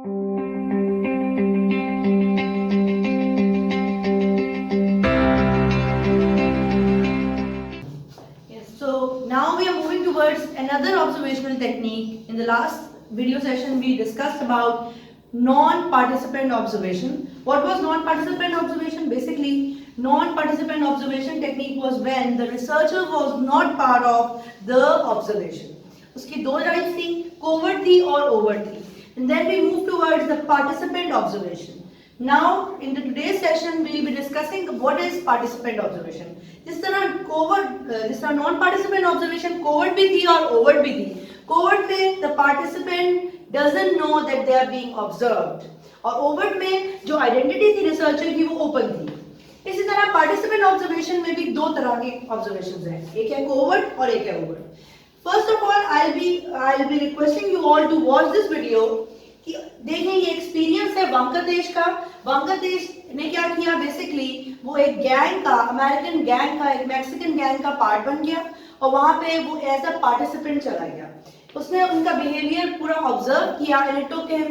So now we are moving towards another observational technique. In the last video session we discussed about non-participant observation. What was non-participant observation? Basically, non-participant observation technique was when the researcher was not part of the observation. उसकी दो types थी, covert थी और overt थी. And then we move towards the participant observation. Now, in the today's session, we will be discussing what is participant observation. जिस तरह non-participant observation covert भी थी और overt भी थी. Covert में the participant doesn't know that they are being observed. और overt में जो identity थी researcher की वो open थी. इसी तरह participant observation में भी दो तरह के observations हैं. एक है covert और एक है overt. First of all, I'll be requesting you all to watch this video. कि देखें ये एक्सपीरियंस है वेंकटेश का. वेंकटेश ने क्या किया, बेसिकली वो एक गैंग का, अमेरिकन गैंग का, एक मैक्सिकन गैंग का पार्ट बन गया और वहां पे वो एज अ पार्टिसिपेंट चला गया. उसने उनका बिहेवियर पूरा ऑब्जर्व किया and it took him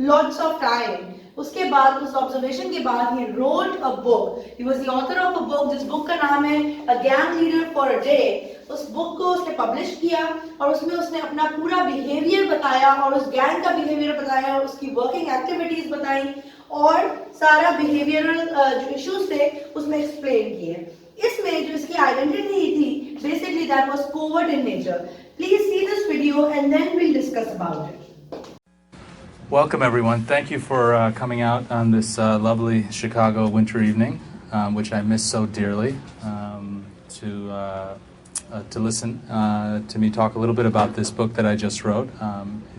lots of time. उसके बाद उस ऑब्जर्वेशन के बाद he wrote a book. He was the author of a book जिस बुक का नाम है a gang leader for a day. उस बुक को उसने पब्लिश किया और उसमें उसने अपना पूरा बिहेवियर बताया और उस गैंग का बिहेवियर बताया और उसकी वर्किंग एक्टिविटीज बताई और सारा बिहेवियरल जो इश्यूज थे उसमें एक्सप्लेन किए. इसमें जो इसकी आइडेंटिटी थी basically that was covert in nature. Please see this video and then we'll discuss about it. Welcome everyone. Thank you for coming out on this lovely Chicago winter evening, which I miss so dearly, to listen to me talk a little bit about this book that I just wrote.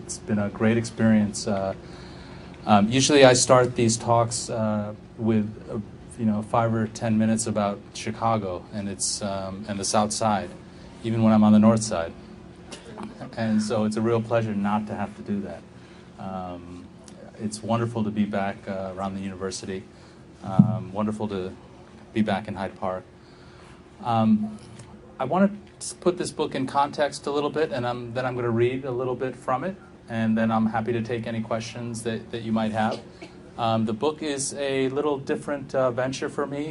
It's been a great experience. Usually I start these talks with 5 or 10 minutes about Chicago and its and the South Side, even when I'm on the North Side. And so it's a real pleasure not to have to do that. It's wonderful to be back around the university. Wonderful to be back in Hyde Park. I want to put this book in context a little bit, and then I'm going to read a little bit from it, and then I'm happy to take any questions that you might have. The book is a little different venture for me.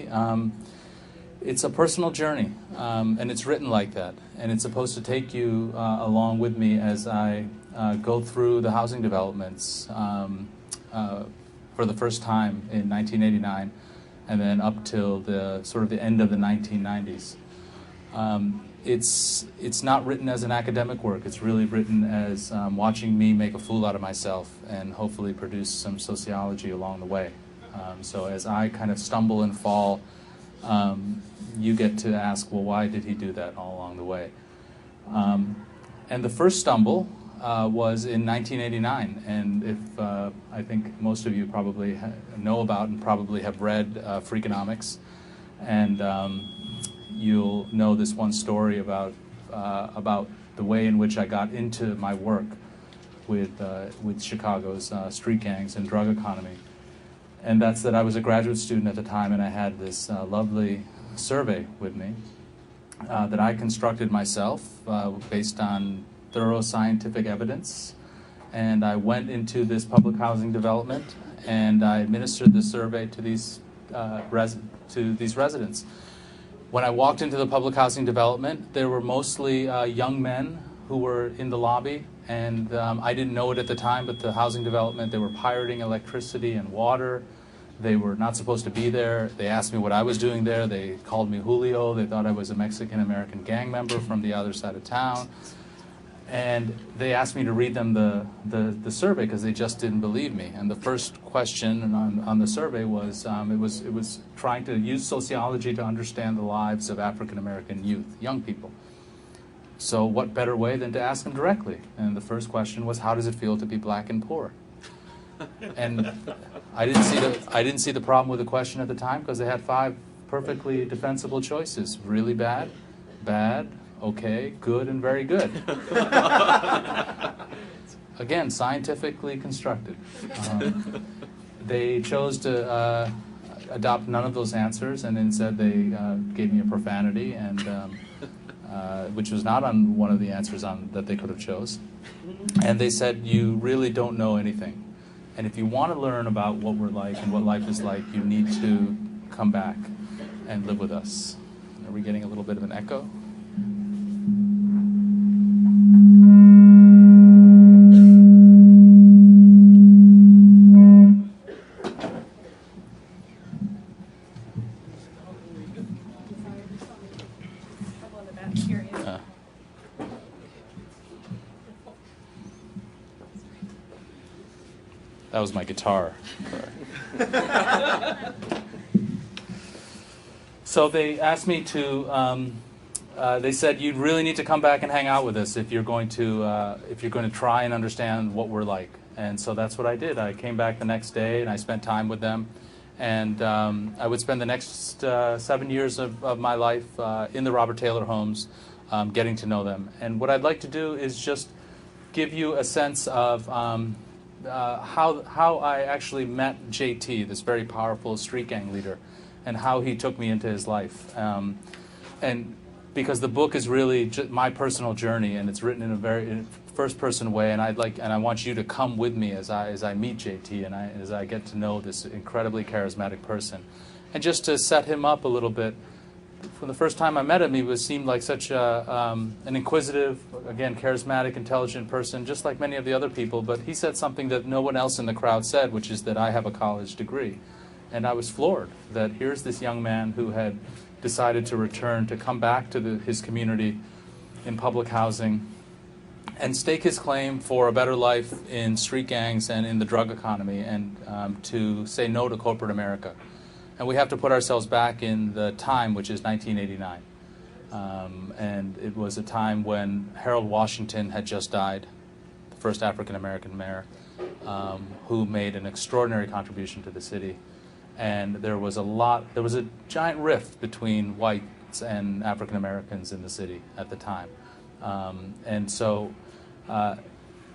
It's a personal journey, and it's written like that, and it's supposed to take you along with me as I go through the housing developments for the first time in 1989, and then up till the sort of the end of the 1990s. It's not written as an academic work. It's really written as watching me make a fool out of myself and hopefully produce some sociology along the way. So as I kind of stumble and fall, you get to ask, well, why did he do that all along the way? And the first stumble was in 1989, and if I think most of you probably know about and probably have read Freakonomics, and you'll know this one story about the way in which I got into my work with Chicago's street gangs and drug economy. And that's that I was a graduate student at the time, and I had this lovely survey with me that I constructed myself based on thorough scientific evidence. And I went into this public housing development, and I administered the survey to these residents. When I walked into the public housing development, there were mostly young men who were in the lobby, and I didn't know it at the time, but the housing development, they were pirating electricity and water. They were not supposed to be there. They asked me what I was doing there. They called me Julio. They thought I was a Mexican-American gang member from the other side of town. And they asked me to read them the survey because they just didn't believe me. And the first question on the survey was, it was trying to use sociology to understand the lives of African-American youth, young people. So what better way than to ask them directly? And the first question was, how does it feel to be black and poor? And I didn't see the problem with the question at the time because they had 5 perfectly defensible choices: really bad, bad, okay, good, and very good. Again, scientifically constructed. They chose to adopt none of those answers, and instead they gave me a profanity, and which was not on one of the answers that they could have chose. And they said, "You really don't know anything, And if you want to learn about what we're like and what life is like, you need to come back and live with us. Are we getting a little bit of an echo? That was my guitar. So they asked me to. They said you really need to come back and hang out with us if you're going to try and understand what we're like. And so that's what I did. I came back the next day and I spent time with them. And I would spend the next 7 years of my life in the Robert Taylor homes, getting to know them. And what I'd like to do is just give you a sense of how I actually met JT, this very powerful street gang leader, and how he took me into his life. And because the book is really my personal journey, and it's written in a very first-person way, and I want you to come with me as I meet JT and as I get to know this incredibly charismatic person, and just to set him up a little bit. From the first time I met him, he seemed like such an inquisitive, again, charismatic, intelligent person, just like many of the other people. But he said something that no one else in the crowd said, which is that I have a college degree. And I was floored that here's this young man who had decided to return, to come back to his community in public housing and stake his claim for a better life in street gangs and in the drug economy, and to say no to corporate America. And we have to put ourselves back in the time, which is 1989. And it was a time when Harold Washington had just died, the first African-American mayor, who made an extraordinary contribution to the city. And there was a giant rift between whites and African-Americans in the city at the time. And so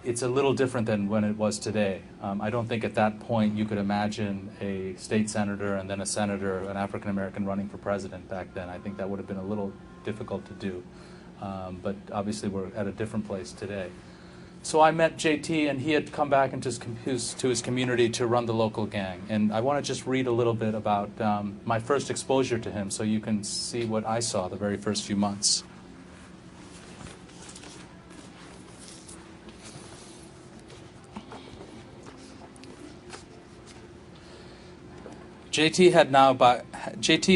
it's a little different than when it was today. I don't think at that point you could imagine a state senator and then a senator, an African-American, running for president back then. I think that would have been a little difficult to do. But obviously we're at a different place today. So I met JT, and he had come back into his community to run the local gang. And I want to just read a little bit about my first exposure to him so you can see what I saw the very first few months. JT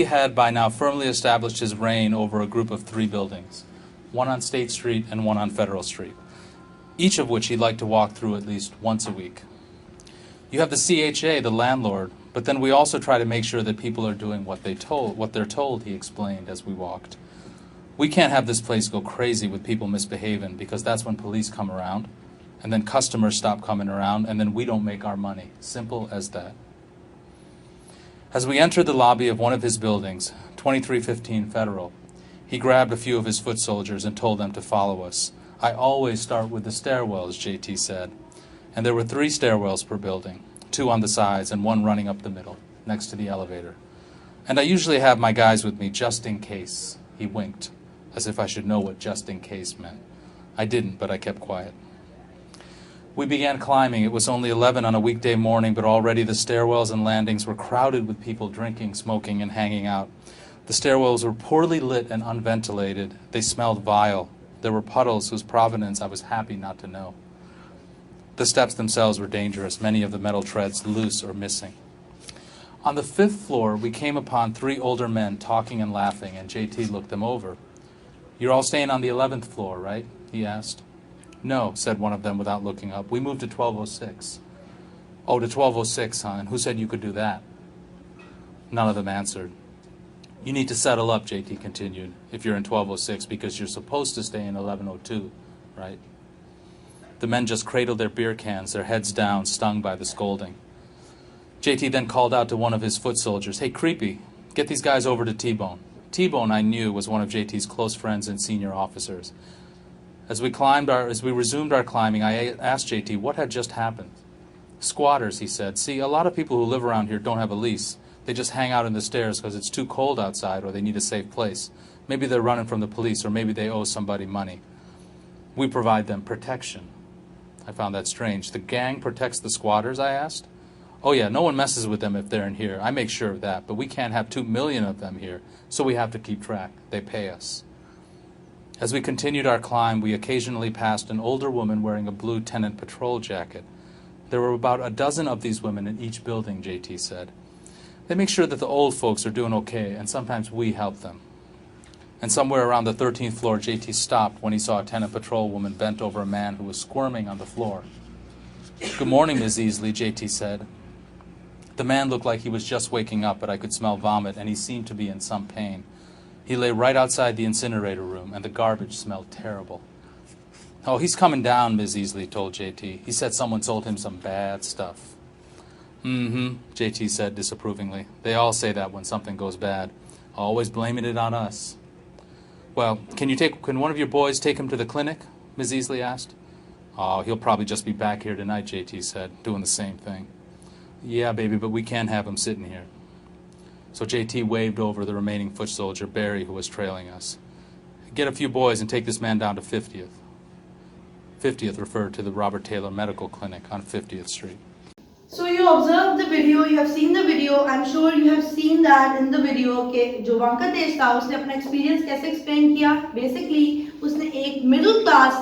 had by now firmly established his reign over a group of 3 buildings, one on State Street and one on Federal Street, each of which he'd like to walk through at least once a week. You have the CHA, the landlord, but then we also try to make sure that people are doing what they're told, he explained as we walked. We can't have this place go crazy with people misbehaving, because that's when police come around, and then customers stop coming around, and then we don't make our money. Simple as that. As we entered the lobby of one of his buildings, 2315 Federal, he grabbed a few of his foot soldiers and told them to follow us. I always start with the stairwells, JT said. And there were 3 stairwells per building, 2 on the sides and 1 running up the middle, next to the elevator. And I usually have my guys with me just in case. He winked, as if I should know what just in case meant. I didn't, but I kept quiet. We began climbing. It was only 11 on a weekday morning, but already the stairwells and landings were crowded with people drinking, smoking, and hanging out. The stairwells were poorly lit and unventilated. They smelled vile. There were puddles whose provenance I was happy not to know. The steps themselves were dangerous, many of the metal treads loose or missing. On the 5th floor, we came upon 3 older men talking and laughing, and JT looked them over. "You're all staying on the 11th floor, right?" he asked. "No," said one of them without looking up. "We moved to 1206. "Oh, to 1206, huh? And who said you could do that?" None of them answered. "You need to settle up," JT continued, "if you're in 1206, because you're supposed to stay in 1102, right?" The men just cradled their beer cans, their heads down, stung by the scolding. JT then called out to one of his foot soldiers, "Hey, Creepy, get these guys over to T-Bone." T-Bone, I knew, was one of JT's close friends and senior officers. As we resumed our climbing, I asked JT what had just happened. "Squatters," he said. "See, a lot of people who live around here don't have a lease. They just hang out in the stairs because it's too cold outside or they need a safe place. Maybe they're running from the police, or maybe they owe somebody money. We provide them protection." I found that strange. The gang protects the squatters, I asked. Oh yeah, no one messes with them if they're in here. I make sure of that, but we can't have 2 million of them here, so we have to keep track. They pay us. As we continued our climb, we occasionally passed an older woman wearing a blue tenant patrol jacket. There were about a dozen of these women in each building, JT said. They make sure that the old folks are doing okay, and sometimes we help them. And somewhere around the 13th floor, JT stopped when he saw a tenant patrol woman bent over a man who was squirming on the floor. Good morning, Ms. Easley, JT said. The man looked like he was just waking up, but I could smell vomit, and he seemed to be in some pain. He lay right outside the incinerator room, and the garbage smelled terrible. Oh, he's coming down, Ms. Easley told JT. He said someone sold him some bad stuff. JT said disapprovingly. They all say that when something goes bad. Always blaming it on us. Well, can one of your boys take him to the clinic? Ms. Easley asked. Oh, he'll probably just be back here tonight, JT said, doing the same thing. Yeah, baby, but we can't have him sitting here. So JT waved over the remaining foot soldier, Barry, who was trailing us. Get a few boys and take this man down to 50th. 50th referred to the Robert Taylor Medical Clinic on 50th Street. So you observed the video, you have seen the video. I'm sure you have seen that in the video कि जो वेंकटेश था उसने अपना experience कैसे explain किया. Basically उसने एक middle class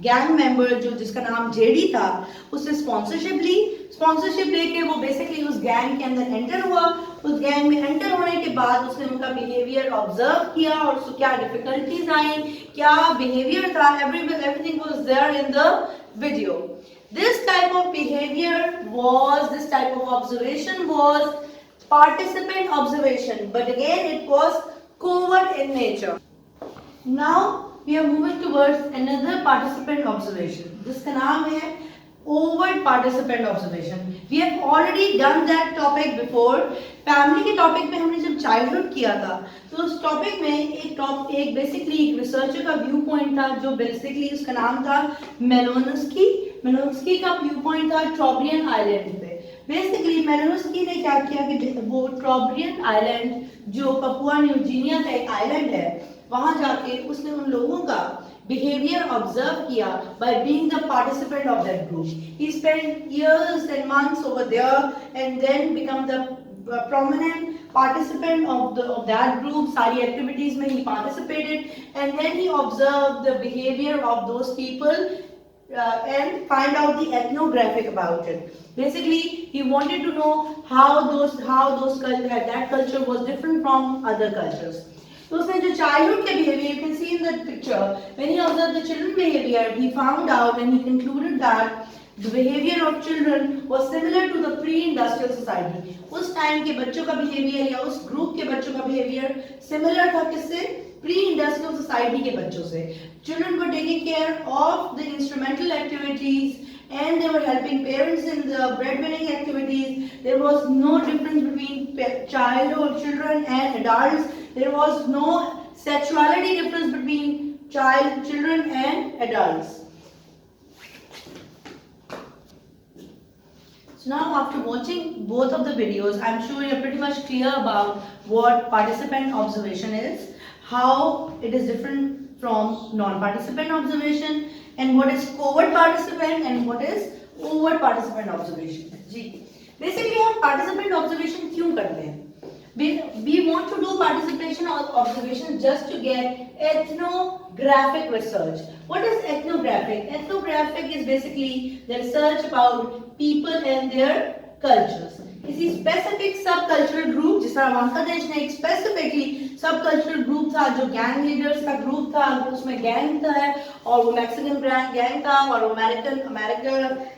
gang member जो जिसका नाम जेडी था उससे स्पॉन्सरशिप लेके वो बेसिकली उस गैंग के अंदर एंटर हुआ. उस गैंग में एंटर होने के बाद उसने उनका बिहेवियर ऑब्जर्व किया और उसको क्या डिफिकल्टीज आई, क्या बिहेवियर था. everything was there in the video. This type of observation was participant observation, but again it was covert in nature. Now we are moving towards another participant observation. जिसका नाम है overt participant observation. We have already done that topic before. Family के topic में हमने जब childhood किया था तो उस टॉपिक में एक बेसिकली एक रिसर्चर का व्यू पॉइंट था जो बेसिकली उसका नाम था मेलिनोस्की का व्यू पॉइंट था ट्रोब्रियन आइलैंड पे. बेसिकली मेलिनोस्की ने क्या किया कि वो ट्रोब्रियन आइलैंड जो पपुआ न्यू गिनिया का एक आइलैंड है वहां जाके उसने उन लोगों का behavior observed किया by being the participant of that group. He spent years and months over there and then become the prominent participant of that group. सारी activities में he participated and then he observed the behavior of those people and find out the ethnographic about it. Basically, he wanted to know how that culture was different from other cultures. तो उसने जो childhood के behavior, you can see in the picture, when he observed the children behavior, he found out and he concluded that the behavior of children was similar to the pre-industrial society. उस time के बच्चों का behavior या उस group के बच्चों का behavior similar था किससे? Pre-industrial society के बच्चों से. Children were taking care of the instrumental activities and they were helping parents in the breadwinning activities. There was no difference between children and adults. There was no sexuality difference between children and adults. So now after watching both of the videos, I'm sure you're pretty much clear about what participant observation is, how it is different from non-participant observation, and what is covert participant and what is overt participant observation. Basically हम participant observation क्यों करते हैं? We want to do participation observation just to get ethnographic research. What is ethnographic? Ethnographic is basically the research about people and their cultures. किसी specific subcultural group, जिस तरह वेंकटेश ने एक specifically subcultural group था जो gang leaders का group था, उसमें gang था और वो Mexican gang था और वो America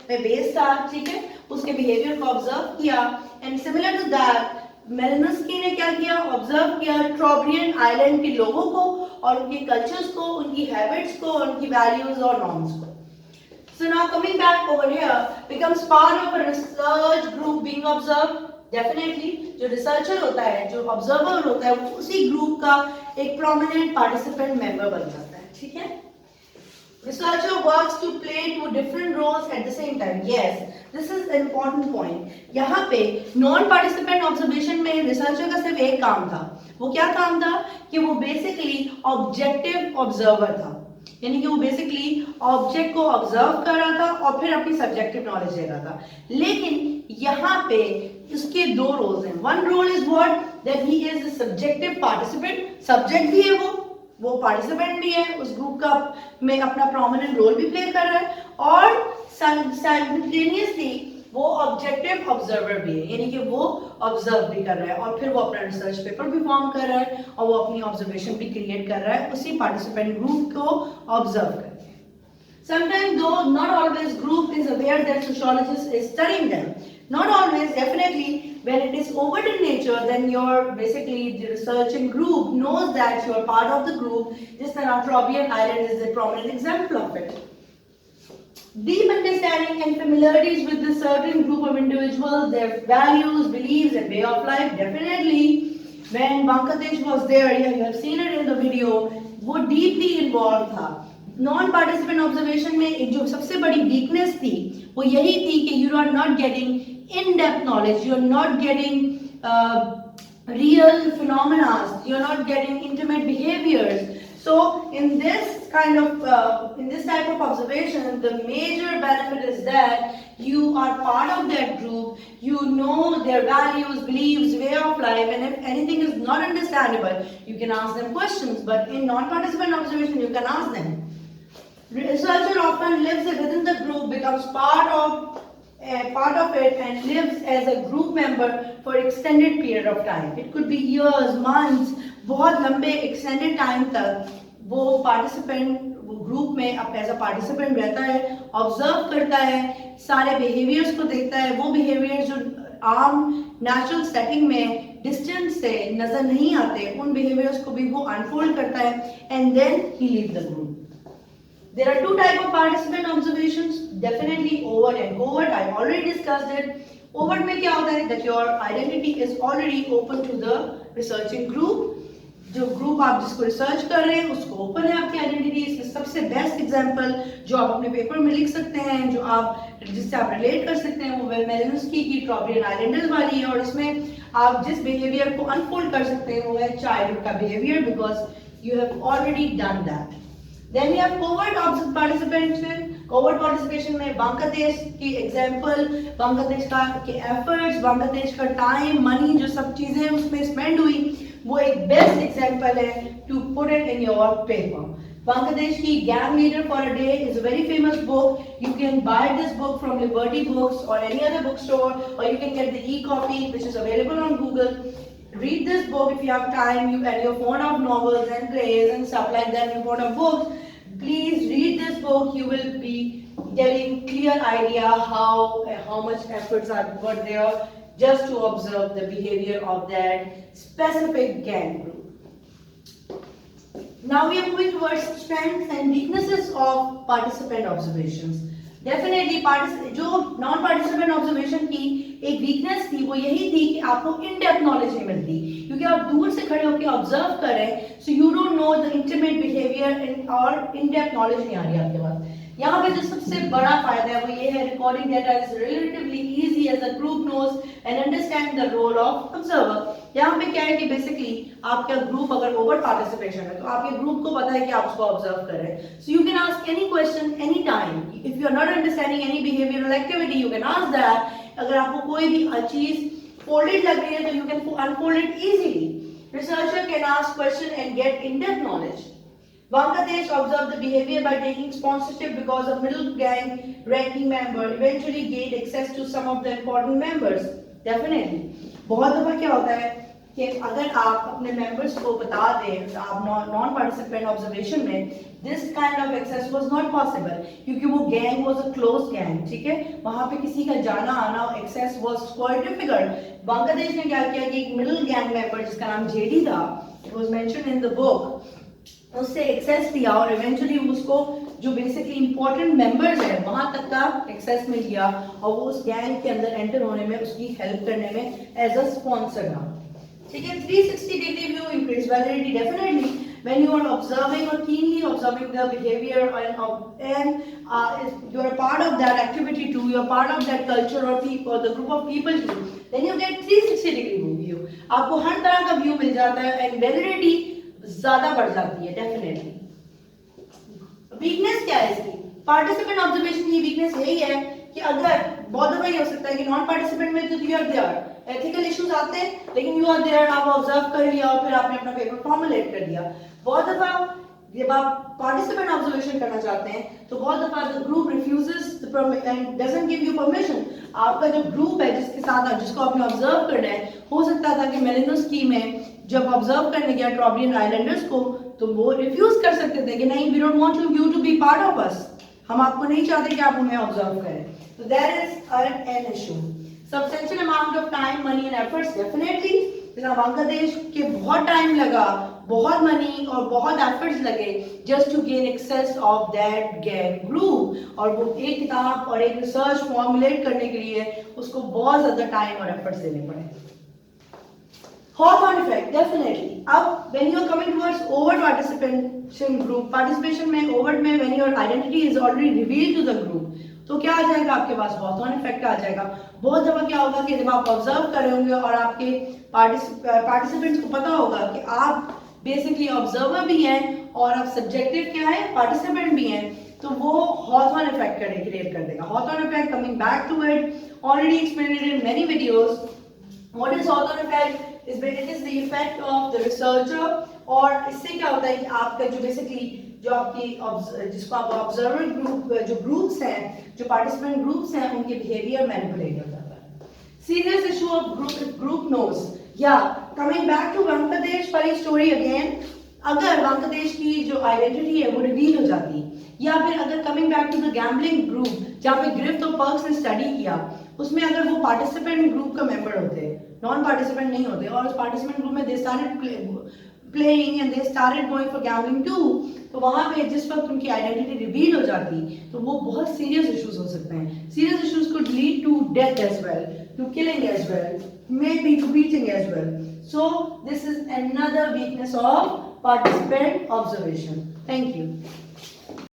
में based था, ठीक है? उसके behavior को observe किया and similar to that Malinowski ने क्या किया? ऑब्जर्व किया ट्रोब्रियन आइलैंड के लोगों को और उनके कल्चर्स को, उनकी हैबिट्स को, उनकी वैल्यूज और नॉर्म्स को. So now coming back over here becomes part of a research group being observed. Definitely जो रिसर्चर होता है, जो ऑब्जर्वर होता है, वो उसी ग्रुप का एक प्रोमिनेंट पार्टिसिपेंट मेंबर बन जाता है, ठीक है? Researcher works to play two different roles at the same time. Yes, this is an important point. यहाँ पे non-participant observation में researcher का सिर्फ एक काम था. वो क्या काम था? कि वो basically objective observer था. यानी कि वो बेसिकली ऑब्जेक्ट को ऑब्जर्व कर रहा था और फिर अपनी सब्जेक्टिव नॉलेज दे रहा था। लेकिन यहाँ पे इसके दो रोल्स हैं। One role is what, that he is the subjective participant, subject भी है वो पार्टिसिपेंट भी है, उस ग्रुप का में अपना प्रोमिनेंट रोल भी प्ले कर रहा है, और साइमल्टेनियसली वो ऑब्जेक्टिव ऑब्जर्वर भी है, यानी कि वो ऑब्जर्व भी कर रहा है और फिर वो अपना रिसर्च पेपर भी फॉर्म कर रहा है और वो अपनी ऑब्जर्वेशन भी क्रिएट कर रहा है उसी पार्टिसिपेंट ग्रुप को ऑब्जर्व करके। Sometimes though not always group is aware that sociologist is studying them. Not always, definitely when it is overt in nature, then your basically the researching group knows that you are part of the group. Just the Trobriand island is a prominent example of it. Deep understanding and familiarities with the certain group of individuals, their values, beliefs and way of life, definitely when Ventkatesh was there, yeah, you have seen it in the video, वो deeply involved था। Non participant observation में एक जो सबसे बड़ी weakness थी वो यही थी कि you are not getting in depth knowledge, you are not getting real phenomena, you are not getting intimate behaviours. So in this kind of in this type of observation, the major benefit is that you are part of that group, you know their values, beliefs, way of life, and if anything is not understandable, you can ask them questions. But in non-participant observation, you can ask them. Researcher often lives within the group, becomes part of it, and lives as a group member for extended period of time. It could be years, months, बहुत लंबे extended time तक वो participant group में अब as a participant रहता है, observe करता है, सारे बिहेवियर्स को देखता है, वो बिहेवियर्स जो आम नेचुरल सेटिंग में डिस्टेंस से नजर नहीं आते उन बिहेवियर्स को भी वो अनफोल्ड करता है, and then he leave the group. There are two types of participant observations, definitely overt and covert. I already discussed it. Overt में क्या होता है, that your identity is already open to the researching group. जो group आप जिसको research कर रहे हैं उसको ओपन है आपकी आइडेंटिटी। इसमें सबसे बेस्ट एग्जांपल जो आप अपने पेपर में लिख सकते हैं, जो आप जिससे आप रिलेट कर सकते हैं, वो मेलिनोस्की की ट्रॉब्रियन आइलैंडर्स वाली है, और इसमें आप जिस बिहेवियर को अनफोल्ड कर सकते हैं वो है चाइल्डहुड का behaviour, because you have already done that. Then we have covert participation. Covert participation में Ventkatesh की एग्जाम्पल, Ventkatesh का के एफर्ट्स, Ventkatesh का टाइम, मनी, जो सब चीजें उसमें स्पेंड हुई, वो एक बेस्ट एग्जाम्पल है to put it in your paper. Ventkatesh की Gang Leader for a Day is a very famous book. You can buy this book from Liberty Books or any other bookstore, or you can get the e-copy which is available on Google. Read this book if you have time, you and you're fond of novels and plays and stuff like that, you're fond of books. Please read this book. You will be getting clear idea how much efforts are put there just to observe the behavior of that specific gang group. Now we are moving towards strengths and weaknesses of participant observations. Definitely जो non participant observation की एक weakness थी वो यही थी कि आपको इन depth knowledge नहीं मिलती, क्योंकि आप दूर से खड़े होकर ऑब्जर्व कर रहे हैं, so you don't know the intimate behaviour और इन डेप्थ नॉलेज नहीं आ रही आपके पास। यहाँ पे जो सबसे बड़ा फायदा है वो ये है, recording data is relatively easy as the group knows and understand the role of observer. यहाँ पे क्या है कि बेसिकली आपका ग्रुप अगर ओवर पार्टिसिपेशन है तो आपके ग्रुप को पता है कि आप उसको ऑब्जर्व कर रहे हैं, so you can ask any question any time. If you are not understanding any behavioural activity you can ask that. अगर आपको कोई भी चीज फोल्डेड लग रही है तो you can unfold it easily. Researcher can ask question and get in depth knowledge. Ventkatesh observed the behavior by taking sponsorship because a middle gang ranking member eventually gained access to some of the important members. Definitely, बहुत दफा क्या होता है कि अगर आप अपने members को बता दें, आप non-participant observation में this kind of access was not possible क्योंकि वो gang was a closed gang, ठीक है, वहाँ पे किसी का जाना आना access was quite difficult. Ventkatesh ने क्या किया कि एक middle gang member जिसका नाम JD था, it was mentioned in the book, उससे एक्सेस लिया और इवेंचुअली उसको जो बेसिकली इंपॉर्टेंट मेंबर्स हैं वहां तक का एक्सेस मिल गया और वो उस गैंग के अंदर एंटर होने में उसकी हेल्प करने में एज अ स्पॉन्सर था। ठीक है, 360 degree view increase validity. Definitely when you are observing or keenly observing the behavior and you are a part of that activity too, you are part of that culture or people or the group of people too, then you get 360 degree view। आपको हर तरह का view मिल जाता है and validity ज्यादा बढ़ जाती है definitely. Weakness क्या है इसकी? पार्टिसिपेंट ऑब्जर्वेशन की वीकनेस यही है कि अगर बहुत दफा ये हो सकता है कि नॉन पार्टिसिपेंट में तो you are there, ethical issues आते हैं लेकिन यू आर देयर, आप ऑब्जर्व कर लिया और फिर आपने अपना पेपर फॉर्मुलेट कर दिया। बहुत दफा जब आप पार्टिसिपेंट ऑब्जर्वेशन करना चाहते हैं तो बहुत दफा the group refuses and doesn't give you permission. आपका जो ग्रुप है जिसके साथ जिसको आपने ऑब्जर्व करना है, हो सकता था कि मेलिनोस्की में जब ऑब्जर्व करने गया ट्रोब्रियन आइलैंडर्स को तो वो रिफ्यूज कर सकते थे कि नहीं, we don't want you to be part of us, हम आपको नहीं चाहते कि आप उन्हें ऑब्जर्व करें। तो that is an issue. Substantial amount of time, money and efforts, definitely Bangladesh के बहुत टाइम लगा, बहुत मनी और बहुत एफर्ट्स लगे just to gain access of that group, और वो एक किताब और एक रिसर्च फॉर्मुलेट करने के लिए उसको बहुत ज्यादा टाइम और एफर्ट्स देने पड़े। Hawthorne effect, definitely. अब when you are coming towards overt participation group, participation में overt में when your identity is already revealed to the group, तो क्या आ जाएगा आपके पास? Hawthorne effect आ जाएगा। बहुत दफा क्या होगा कि जब आप ऑब्जर्व कर रहे होंगे और आपके पार्टिसिपेंट्स को पता होगा कि आप बेसिकली ऑब्जर्वर भी हैं और आप सब्जेक्टिव क्या है, पार्टिसिपेंट भी हैं, तो वो Hawthorne effect क्रिएट कर देगा। Hawthorne effect, coming back to it, already explained it in many videos. What is Hawthorne effect? It is the effect of the researcher, और इससे क्या होता है कि आपका जो बेसिकली जो आपकी जिसको आप ऑब्जर्वर ग्रुप, जो ग्रुप्स हैं, जो पार्टिसिपेंट ग्रुप्स हैं, उनके बिहेवियर मैनिपुलेट हो जाता है। Serious issue of group knows, या कमिंग बैक टू बांग्लादेश वाली स्टोरी अगेन, अगर बांग्लादेश की जो आइडेंटिटी है वो रिवील हो जाती, या फिर अगर coming back to the gambling group जहाँ पे ग्रिफ्ट और पर्क्स ने स्टडी किया, उसमें अगर वो पार्टिसिपेंट ग्रुप का मेंबर होते, नॉन पार्टिसिपेंट नहीं होते, और उस पार्टिसिपेंट ग्रुप में they started playing and they started going for gambling too, तो वहां पे जिस वक्त उनकी आइडेंटिटी रिवील हो जाती तो वो बहुत सीरियस इश्यूज हो सकते हैं। Serious issues could lead to death as well, to killing as well, maybe to beating as well. So this is another weakness of participant observation. Thank you.